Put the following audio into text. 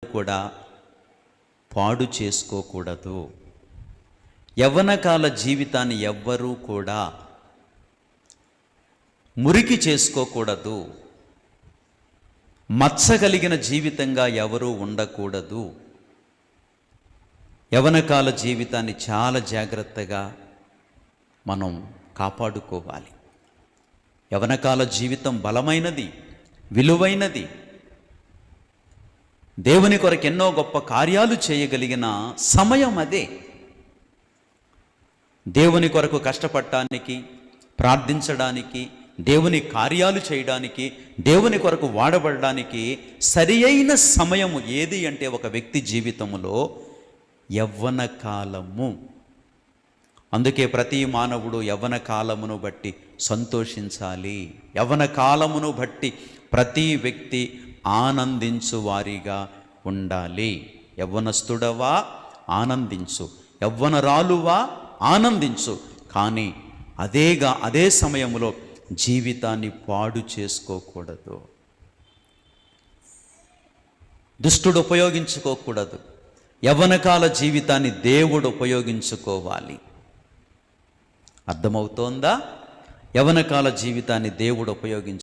కూడా పాడు చేసుకోకూడదు. యవ్వనకాల జీవితాన్ని ఎవ్వరూ కూడా మురికి చేసుకోకూడదు. మచ్చగలిగిన జీవితంగా ఎవరూ ఉండకూడదు. యవ్వనకాల జీవితాన్ని చాలా జాగ్రత్తగా మనం కాపాడుకోవాలి. యవ్వనకాల జీవితం బలమైనది, విలువైనది. దేవుని కొరకు ఎన్నో గొప్ప కార్యాలు చేయగలిగిన సమయం అదే. దేవుని కొరకు కష్టపడటానికి, ప్రార్థించడానికి, దేవుని కార్యాలు చేయడానికి, దేవుని కొరకు వాడబడడానికి సరి అయిన సమయము ఏది అంటే ఒక వ్యక్తి జీవితంలో యవ్వన కాలము. అందుకే ప్రతి మానవుడు యవ్వన కాలమును బట్టి సంతోషించాలి. యవ్వన కాలమును బట్టి ప్రతి వ్యక్తి ఆనందించు వారిగా ఉండాలి. యవ్వనస్తుడవా ఆనందించు, యవ్వనరాలువా ఆనందించు, కానీ అదే సమయంలో జీవితాన్ని పాడు చేసుకోకూడదు. దుష్టుడు ఉపయోగించుకోకూడదు. యవ్వనకాల జీవితాన్ని దేవుడు ఉపయోగించుకోవాలి. అర్థమవుతోందా? యవ్వనకాల జీవితాన్ని దేవుడు